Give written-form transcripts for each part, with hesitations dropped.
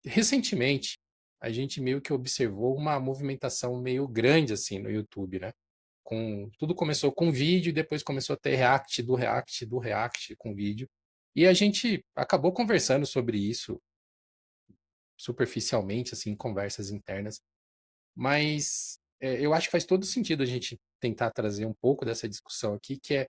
recentemente, a gente meio que observou uma movimentação meio grande assim no YouTube, né? Tudo começou com vídeo e depois começou a ter react do react do react com vídeo. E a gente acabou conversando sobre isso superficialmente, assim, em conversas internas. Mas eu acho que faz todo sentido a gente tentar trazer um pouco dessa discussão aqui, que é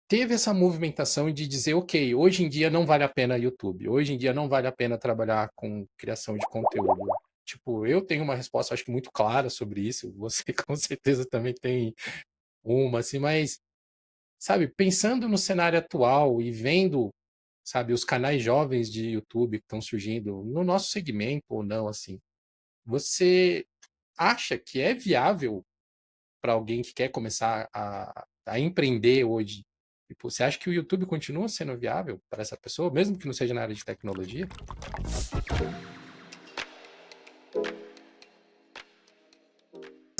teve essa movimentação de dizer, ok, hoje em dia não vale a pena YouTube, hoje em dia não vale a pena trabalhar com criação de conteúdo. Tipo, eu tenho uma resposta, acho que muito clara sobre isso, você com certeza também tem uma, assim, mas, sabe, pensando no cenário atual e vendo, sabe, os canais jovens de YouTube que estão surgindo no nosso segmento ou não, assim, você acha que é viável para alguém que quer começar a empreender hoje? Tipo, você acha que o YouTube continua sendo viável para essa pessoa, mesmo que não seja na área de tecnologia?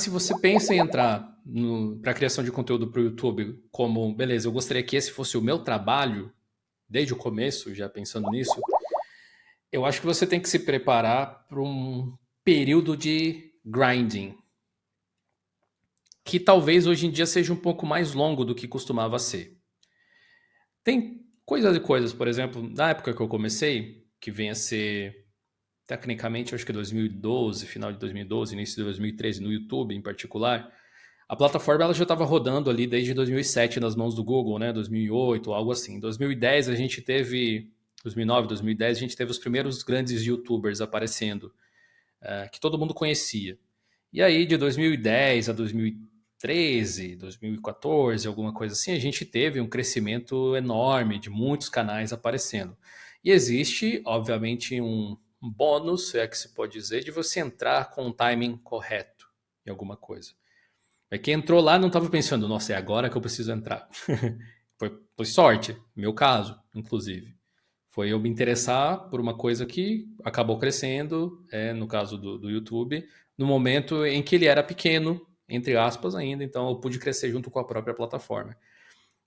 Se você pensa em entrar para a criação de conteúdo para o YouTube como, beleza, eu gostaria que esse fosse o meu trabalho, desde o começo, já pensando nisso, eu acho que você tem que se preparar para um período de grinding, que talvez hoje em dia seja um pouco mais longo do que costumava ser. Tem coisas e coisas, por exemplo, na época que eu comecei, que vem a ser tecnicamente, eu acho que 2012, final de 2012, início de 2013, no YouTube em particular, a plataforma ela já estava rodando ali desde 2007 nas mãos do Google, né? 2008, algo assim. Em 2010 a gente teve, 2009, 2010 a gente teve os primeiros grandes YouTubers aparecendo, que todo mundo conhecia. E aí de 2010 a 2013, 2014, alguma coisa assim, a gente teve um crescimento enorme de muitos canais aparecendo. E existe, obviamente, um bônus, se é que se pode dizer, de você entrar com o timing correto em alguma coisa. É quem entrou lá não estava pensando, nossa, é agora que eu preciso entrar. Foi sorte, meu caso, inclusive. Foi eu me interessar por uma coisa que acabou crescendo, no caso do YouTube, no momento em que ele era pequeno, entre aspas ainda, então eu pude crescer junto com a própria plataforma.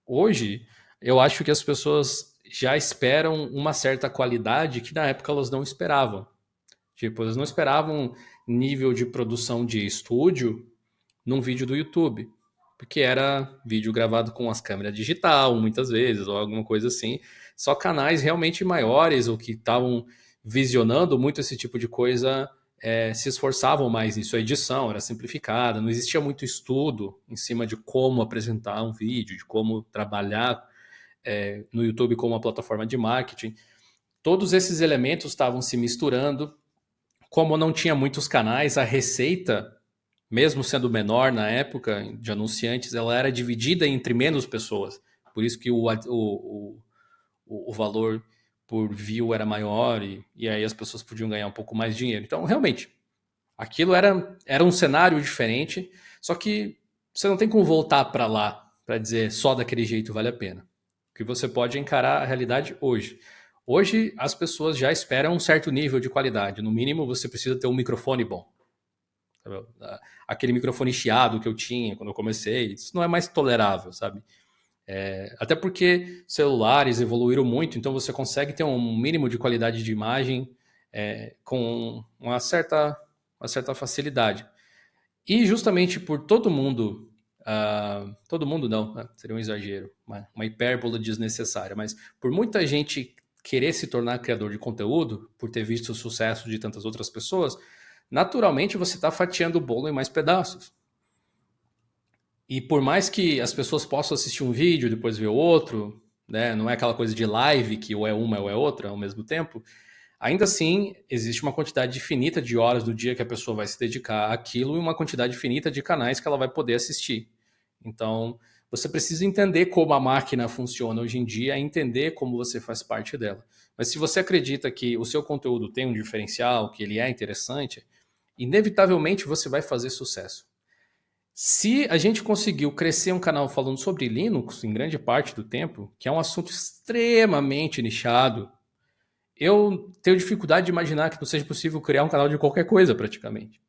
Hoje, eu acho que as pessoas já esperam uma certa qualidade que na época elas não esperavam. Tipo, elas não esperavam nível de produção de estúdio num vídeo do YouTube. Porque era vídeo gravado com as câmeras digital, muitas vezes, ou alguma coisa assim. Só canais realmente maiores, ou que estavam visionando muito esse tipo de coisa, se esforçavam mais nisso. A edição era simplificada, não existia muito estudo em cima de como apresentar um vídeo, de como trabalhar no YouTube como uma plataforma de marketing. Todos esses elementos estavam se misturando. Como não tinha muitos canais, a receita mesmo sendo menor na época de anunciantes, ela era dividida entre menos pessoas. Por isso que o valor por view era maior e aí as pessoas podiam ganhar um pouco mais de dinheiro. Então, realmente, aquilo era um cenário diferente, só que você não tem como voltar para lá para dizer só daquele jeito vale a pena. Que você pode encarar a realidade hoje. Hoje, as pessoas já esperam um certo nível de qualidade. No mínimo, você precisa ter um microfone bom. Aquele microfone chiado que eu tinha quando eu comecei, isso não é mais tolerável, sabe? Até porque celulares evoluíram muito, então você consegue ter um mínimo de qualidade de imagem com uma certa facilidade. E justamente por todo mundo não, né? Seria um exagero, uma hipérbole desnecessária, mas por muita gente querer se tornar criador de conteúdo, por ter visto o sucesso de tantas outras pessoas, naturalmente você está fatiando o bolo em mais pedaços. E por mais que as pessoas possam assistir um vídeo e depois ver outro, né, não é aquela coisa de live que ou é uma ou é outra ao mesmo tempo, ainda assim existe uma quantidade finita de horas do dia que a pessoa vai se dedicar àquilo e uma quantidade finita de canais que ela vai poder assistir. Então, você precisa entender como a máquina funciona hoje em dia, entender como você faz parte dela. Mas se você acredita que o seu conteúdo tem um diferencial, que ele é interessante, inevitavelmente você vai fazer sucesso. Se a gente conseguiu crescer um canal falando sobre Linux em grande parte do tempo, que é um assunto extremamente nichado, eu tenho dificuldade de imaginar que não seja possível criar um canal de qualquer coisa, praticamente.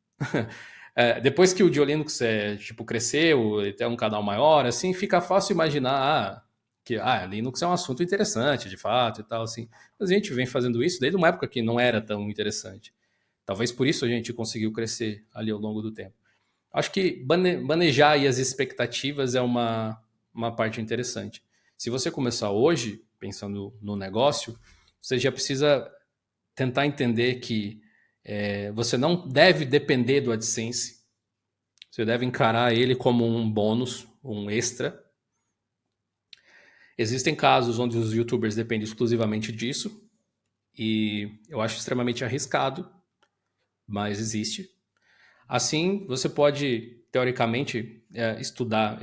Depois que o Dio Linux tipo, cresceu, e tem um canal maior, assim, fica fácil imaginar, que Linux é um assunto interessante, de fato, e tal, assim. Mas a gente vem fazendo isso desde uma época que não era tão interessante. Talvez por isso a gente conseguiu crescer ali ao longo do tempo. Acho que manejar aí as expectativas é uma parte interessante. Se você começar hoje, pensando no negócio, você já precisa tentar entender que você não deve depender do AdSense. Você deve encarar ele como um bônus, um extra. Existem casos onde os YouTubers dependem exclusivamente disso, e eu acho extremamente arriscado, mas existe. Assim, você pode, teoricamente, estudar,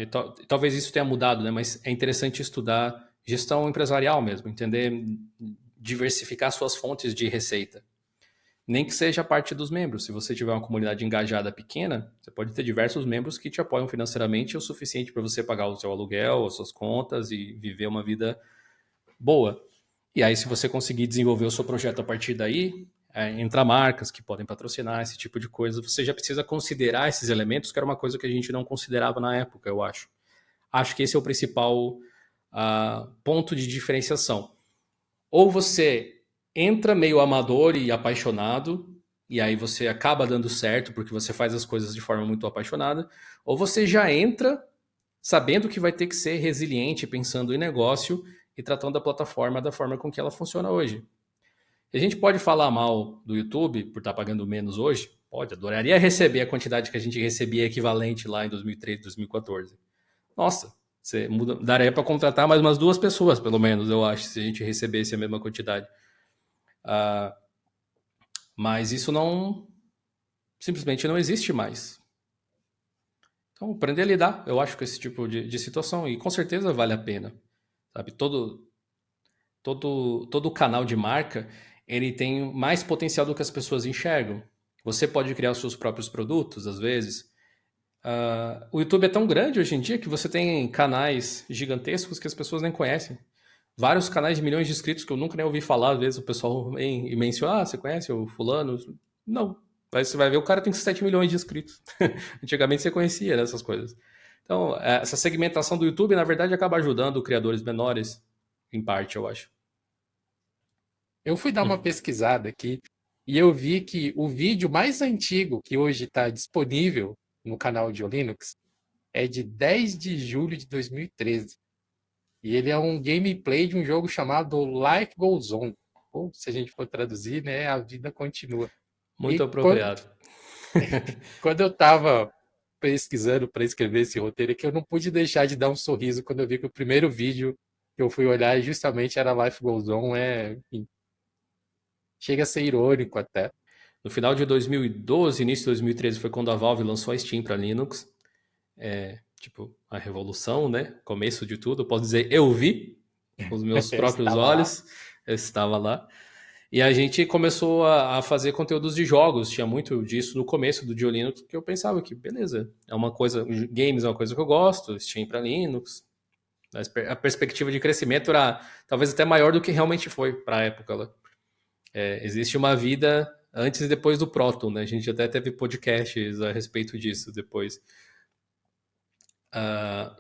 talvez isso tenha mudado, né? Mas é interessante estudar gestão empresarial mesmo, entender, diversificar suas fontes de receita. Nem que seja a parte dos membros. Se você tiver uma comunidade engajada pequena, você pode ter diversos membros que te apoiam financeiramente o suficiente para você pagar o seu aluguel, as suas contas e viver uma vida boa. E aí, se você conseguir desenvolver o seu projeto a partir daí, entrar marcas que podem patrocinar, esse tipo de coisa, você já precisa considerar esses elementos, que era uma coisa que a gente não considerava na época, eu acho. Acho que esse é o principal ponto de diferenciação. Ou você entra meio amador e apaixonado, e aí você acaba dando certo porque você faz as coisas de forma muito apaixonada, ou você já entra sabendo que vai ter que ser resiliente, pensando em negócio e tratando a plataforma da forma com que ela funciona hoje. E a gente pode falar mal do YouTube por estar pagando menos hoje? Pode, adoraria receber a quantidade que a gente recebia equivalente lá em 2013, 2014. Nossa, daria para contratar mais umas 2 pessoas, pelo menos, eu acho, se a gente recebesse a mesma quantidade. Mas isso simplesmente não existe mais. Então, aprender a lidar, eu acho, com esse tipo de situação. E com certeza vale a pena. Sabe? Todo canal de marca, ele tem mais potencial do que as pessoas enxergam. Você pode criar os seus próprios produtos, às vezes. O YouTube é tão grande hoje em dia que você tem canais gigantescos que as pessoas nem conhecem. Vários canais de milhões de inscritos que eu nunca nem ouvi falar. Às vezes o pessoal vem e menciona, você conhece o fulano? Não. Aí você vai ver, o cara tem 7 milhões de inscritos. Antigamente você conhecia, né, essas coisas. Então, essa segmentação do YouTube, na verdade, acaba ajudando criadores menores, em parte, eu acho. Eu fui dar uma pesquisada aqui e eu vi que o vídeo mais antigo que hoje está disponível no canal de Linux é de 10 de julho de 2013. E ele é um gameplay de um jogo chamado Life Goes On. Ou, se a gente for traduzir, né, a vida continua. Muito E quando, apropriado. quando eu estava pesquisando para escrever esse roteiro, é que eu não pude deixar de dar um sorriso quando eu vi que o primeiro vídeo que eu fui olhar justamente era Life Goes On. Enfim, chega a ser irônico até. No final de 2012, início de 2013, foi quando a Valve lançou a Steam para Linux. Tipo, a revolução, né? Começo de tudo. Eu posso dizer, eu vi com os meus Eu próprios estava lá. olhos. Eu estava lá. E a gente começou a fazer conteúdos de jogos. Tinha muito disso no começo do Dio Linux, porque eu pensava que, beleza, é uma coisa, games é uma coisa que eu gosto, Steam para Linux. A perspectiva de crescimento era talvez até maior do que realmente foi para a época lá. Existe uma vida antes e depois do Proton, né? A gente até teve podcasts a respeito disso depois.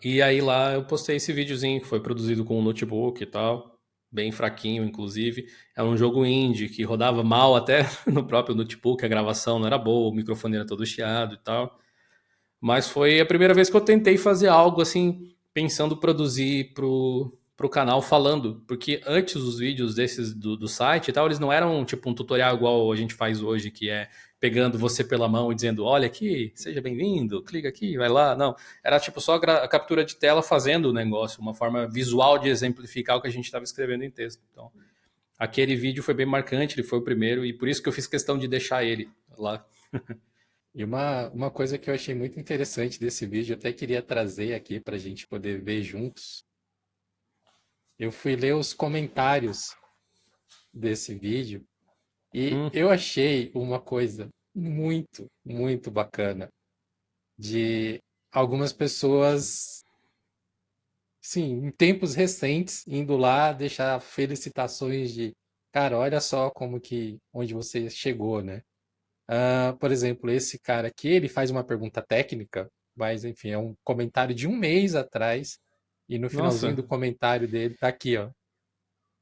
E aí lá eu postei esse videozinho que foi produzido com um notebook e tal, bem fraquinho, inclusive. É um jogo indie que rodava mal até no próprio notebook, a gravação não era boa, o microfone era todo chiado e tal. Mas foi a primeira vez que eu tentei fazer algo assim, pensando produzir pro canal falando. Porque antes os vídeos desses do site e tal, eles não eram tipo um tutorial igual a gente faz hoje, que é pegando você pela mão e dizendo, olha aqui, seja bem-vindo, clica aqui, vai lá. Não, era tipo só a captura de tela fazendo o negócio, uma forma visual de exemplificar o que a gente estava escrevendo em texto. Então, aquele vídeo foi bem marcante, ele foi o primeiro, e por isso que eu fiz questão de deixar ele lá. E uma coisa que eu achei muito interessante desse vídeo, eu até queria trazer aqui para a gente poder ver juntos. Eu fui ler os comentários desse vídeo e Hum, eu achei uma coisa muito, muito bacana de algumas pessoas, sim, em tempos recentes, indo lá deixar felicitações de, cara, olha só como que onde você chegou, né? Por exemplo, esse cara aqui, ele faz uma pergunta técnica, mas enfim, é um comentário de um mês atrás. E no finalzinho Nossa. do comentário dele tá aqui, ó.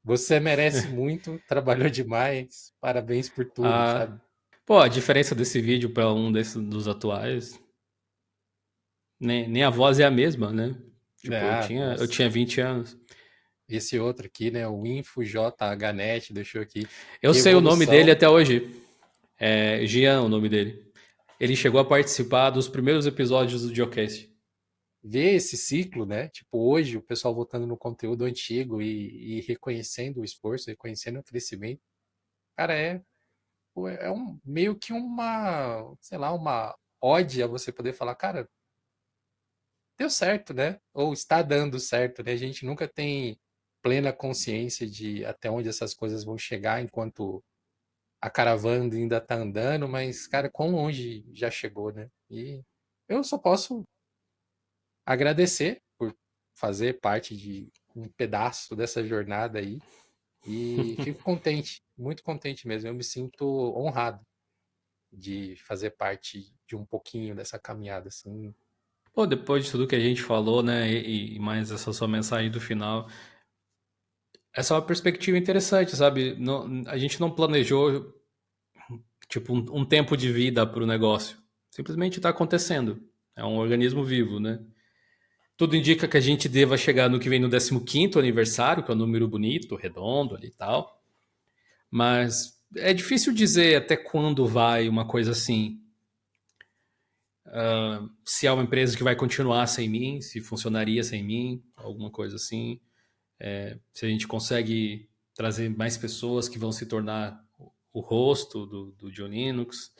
Você merece muito, trabalhou demais, parabéns por tudo, Ah, sabe? pô, a diferença desse vídeo para um desses dos atuais, nem a voz é a mesma, né? Tipo, Ah, eu nossa. tinha 20 anos. Esse outro aqui, né? O InfoJHNet deixou aqui. Eu Que sei o nome dele evolução. até hoje. É Gian o nome dele. Ele chegou a participar dos primeiros episódios do Geocast. Ver esse ciclo, né? Tipo, hoje o pessoal voltando no conteúdo antigo e reconhecendo o esforço, reconhecendo o crescimento. Cara, é um, meio que uma, sei lá, uma ode a você poder falar, cara, deu certo, né? Ou está dando certo, né? A gente nunca tem plena consciência de até onde essas coisas vão chegar enquanto a caravana ainda tá andando, mas, cara, quão longe já chegou, né? E eu só posso agradecer por fazer parte de um pedaço dessa jornada aí e fico contente, muito contente mesmo. Eu me sinto honrado de fazer parte de um pouquinho dessa caminhada, assim. Pô, depois de tudo que a gente falou, né, e mais essa sua mensagem do final, essa é uma perspectiva interessante, sabe? A gente não planejou, tipo, um tempo de vida para o negócio. Simplesmente está acontecendo. É um organismo vivo, né? Tudo indica que a gente deva chegar no que vem no 15º aniversário, que é um número bonito, redondo ali e tal. Mas é difícil dizer até quando vai uma coisa assim. Se é uma empresa que vai continuar sem mim, se funcionaria sem mim, alguma coisa assim. Se a gente consegue trazer mais pessoas que vão se tornar o rosto do John Linux.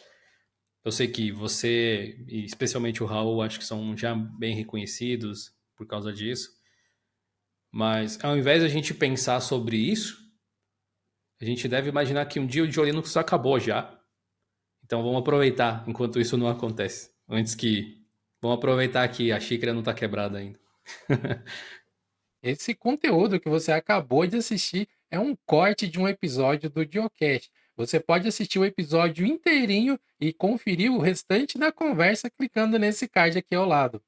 Eu sei que você, e especialmente o Raul, acho que são já bem reconhecidos por causa disso. Mas ao invés de a gente pensar sobre isso, a gente deve imaginar que um dia o John Linux acabou já. Então vamos aproveitar enquanto isso não acontece. Antes que. Vamos aproveitar que a xícara não está quebrada ainda. Esse conteúdo que você acabou de assistir é um corte de um episódio do Geocast. Você pode assistir o episódio inteirinho e conferir o restante da conversa clicando nesse card aqui ao lado.